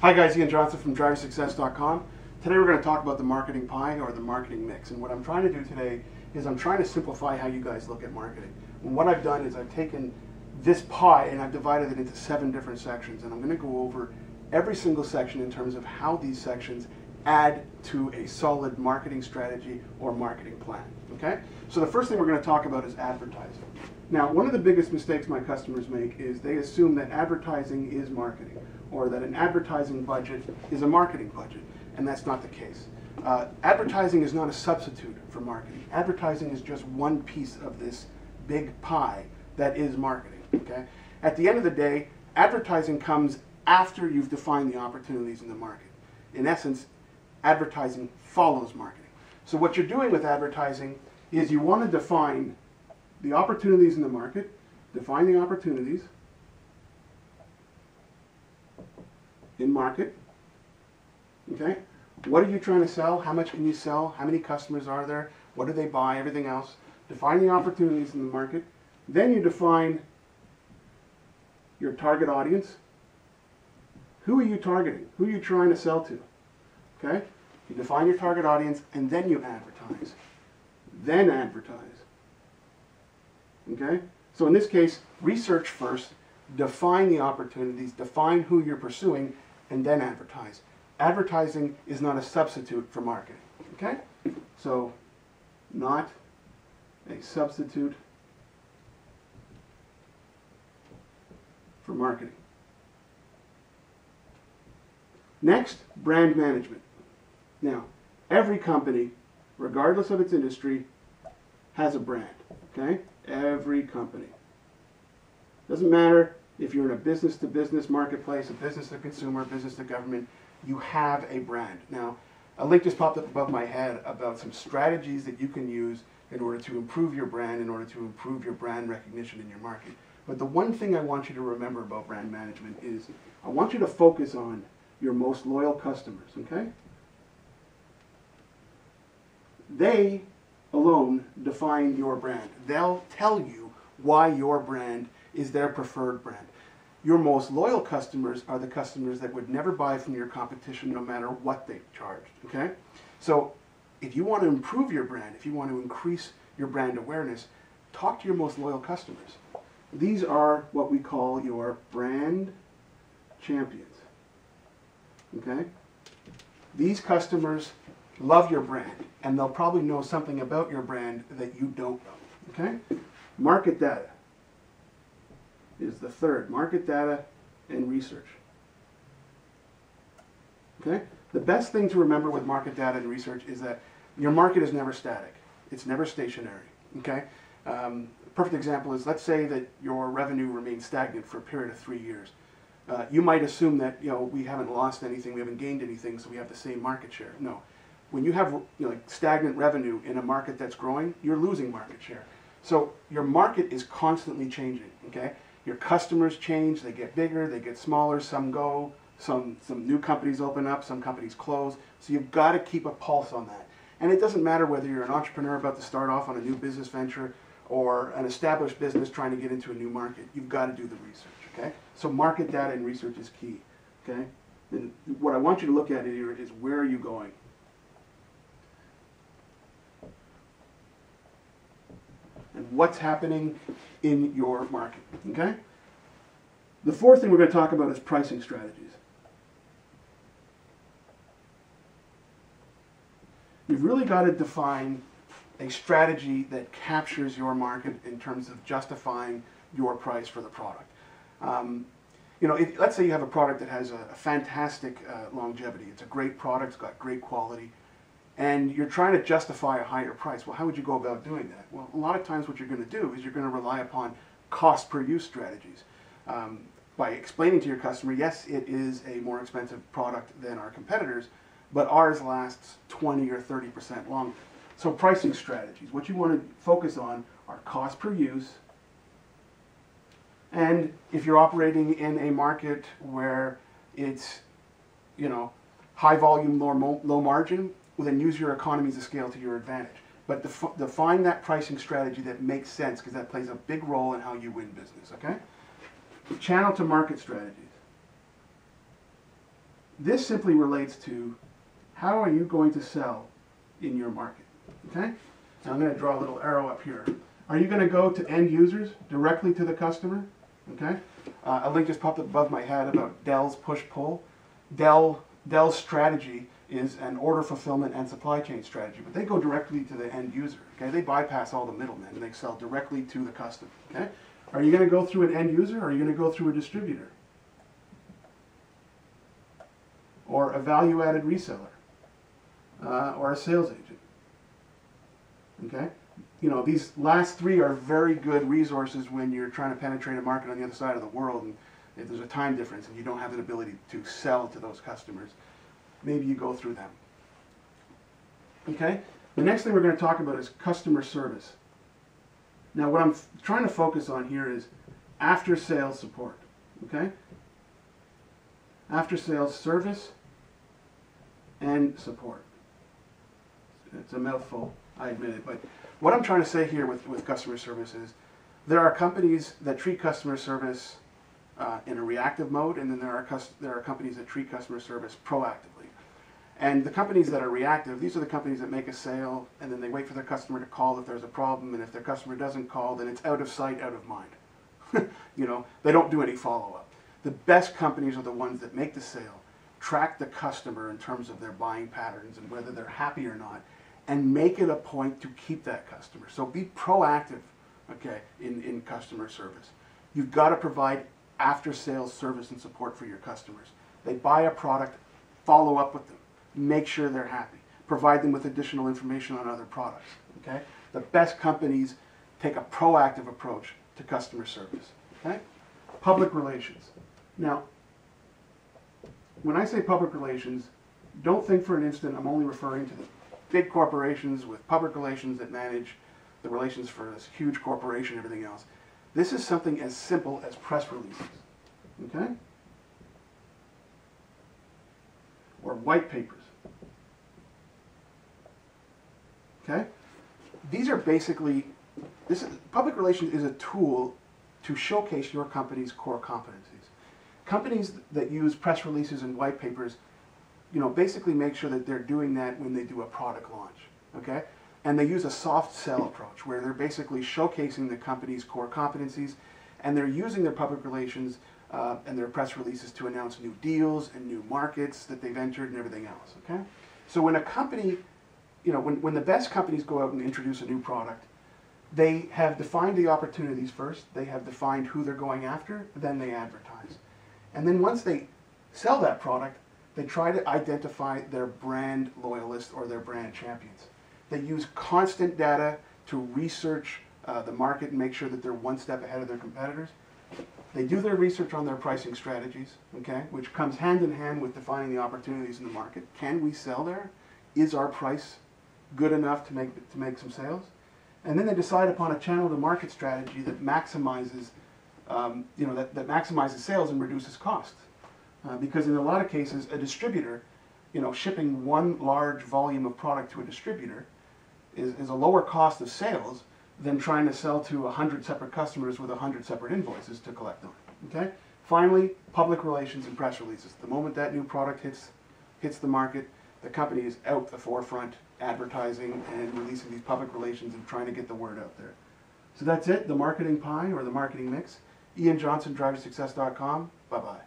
Hi guys, Ian Johnson from driversuccess.com. Today we're going to talk about the marketing pie or the marketing mix. And what I'm trying to do today is I'm trying to simplify how you guys look at marketing. And what I've done is I've taken this pie and I've divided it into 7 different sections. And I'm going to go over every single section in terms of how these sections add to a solid marketing strategy or marketing plan. Okay? So the first thing we're going to talk about is advertising. Now, one of the biggest mistakes my customers make is they assume that advertising is marketing, or that an advertising budget is a marketing budget, and that's not the case. Advertising is not a substitute for marketing. Advertising is just one piece of this big pie that is marketing. Okay? At the end of the day, advertising comes after you've defined the opportunities in the market. In essence, advertising follows marketing. So what you're doing with advertising is you want to define the opportunities in the market, define the opportunities in market. Okay? What are you trying to sell? How much can you sell? How many customers are there? What do they buy? Everything else. Define the opportunities in the market. Then you define your target audience. Who are you targeting? Who are you trying to sell to? Okay? You define your target audience and then you advertise. Then advertise. Okay? So in this case, research first, define the opportunities, define who you're pursuing, and then advertise. Advertising is not a substitute for marketing. Okay? So, not a substitute for marketing. Next, brand management. Now, every company, regardless of its industry, has a brand. Okay? Every company. Doesn't matter if you're in a business-to-business marketplace, a business-to-consumer, business-to-government, you have a brand. Now, a link just popped up above my head about some strategies that you can use in order to improve your brand, in order to improve your brand recognition in your market. But the one thing I want you to remember about brand management is I want you to focus on your most loyal customers, okay? They alone define your brand. They'll tell you why your brand is their preferred brand. Your most loyal customers are the customers that would never buy from your competition no matter what they charged, okay? So if you want to improve your brand, if you want to increase your brand awareness, talk to your most loyal customers. These are what we call your brand champions, okay? These customers love your brand, and they'll probably know something about your brand that you don't know, okay? Market data is the third. Market data and research. Okay? The best thing to remember with market data and research is that your market is never static. It's never stationary, okay? Perfect example is, let's say that your revenue remains stagnant for a period of 3 years. You might assume that, we haven't lost anything, we haven't gained anything, so we have the same market share. No. When you have like stagnant revenue in a market that's growing, you're losing market share. So your market is constantly changing, okay? Your customers change, they get bigger, they get smaller, some go, some new companies open up, some companies close. So you've got to keep a pulse on that. And it doesn't matter whether you're an entrepreneur about to start off on a new business venture or an established business trying to get into a new market. You've got to do the research, okay? So market data and research is key, okay? And what I want you to look at here is, where are you going? And what's happening in your market, okay? The fourth thing we're going to talk about is pricing strategies. You've really got to define a strategy that captures your market in terms of justifying your price for the product. Let's say you have a product that has a fantastic longevity. It's a great product, it's got great quality, and you're trying to justify a higher price. Well, how would you go about doing that? Well, a lot of times what you're going to do is you're going to rely upon cost per use strategies. By explaining to your customer, yes, it is a more expensive product than our competitors, but ours lasts 20 or 30% longer. So pricing strategies, what you want to focus on are cost per use. And if you're operating in a market where it's, high volume, low margin, well, then use your economies of scale to your advantage. But define that pricing strategy that makes sense, because that plays a big role in how you win business, okay? Channel to market strategies. This simply relates to how are you going to sell in your market, okay? Now I'm going to draw a little arrow up here. Are you going to go to end users, directly to the customer, okay? A link just popped up above my head about Dell's push-pull. Dell's strategy is an order fulfillment and supply chain strategy, but they go directly to the end user, okay? They bypass all the middlemen and they sell directly to the customer, okay? Are you going to go through an end user or are you going to go through a distributor? Or a value-added reseller? Or a sales agent, okay? You know, these last three are very good resources when you're trying to penetrate a market on the other side of the world and if there's a time difference and you don't have an ability to sell to those customers. Maybe you go through them. Okay? The next thing we're going to talk about is customer service. Now what I'm trying to focus on here is after sales support. Okay? After sales service and support. It's a mouthful, I admit it, but what I'm trying to say here with customer service is there are companies that treat customer service in a reactive mode, and then there are companies that treat customer service proactively. And the companies that are reactive, these are the companies that make a sale, and then they wait for their customer to call if there's a problem, and if their customer doesn't call, then it's out of sight, out of mind. You know, they don't do any follow-up. The best companies are the ones that make the sale, track the customer in terms of their buying patterns and whether they're happy or not, and make it a point to keep that customer. So be proactive, okay, in customer service. You've got to provide after-sales service and support for your customers. They buy a product, follow up with them, make sure they're happy, provide them with additional information on other products, okay? The best companies take a proactive approach to customer service, okay? Public relations. Now, when I say public relations, don't think for an instant I'm only referring to the big corporations with public relations that manage the relations for this huge corporation and everything else. This is something as simple as press releases, okay? Or white papers, okay? These are basically, public relations is a tool to showcase your company's core competencies. Companies that use press releases and white papers, you know, basically make sure that they're doing that when they do a product launch, okay? And they use a soft sell approach where they're basically showcasing the company's core competencies and they're using their public relations and their press releases to announce new deals and new markets that they've entered and everything else, okay? So when a company, you know, when the best companies go out and introduce a new product, they have defined the opportunities first, they have defined who they're going after, then they advertise. And then once they sell that product, they try to identify their brand loyalists or their brand champions. They use constant data to research the market and make sure that they're one step ahead of their competitors. They do their research on their pricing strategies, okay, which comes hand in hand with defining the opportunities in the market. Can we sell there? Is our price good enough to make some sales? And then they decide upon a channel to market strategy that maximizes, that maximizes sales and reduces costs. Because in a lot of cases, a distributor, you know, shipping one large volume of product to a distributor is a lower cost of sales than trying to sell to 100 separate customers with 100 separate invoices to collect on. Okay? Finally, public relations and press releases. The moment that new product hits the market, the company is out the forefront advertising and releasing these public relations and trying to get the word out there. So that's it, the marketing pie or the marketing mix. Ian Johnson, driversuccess.com. Bye-bye.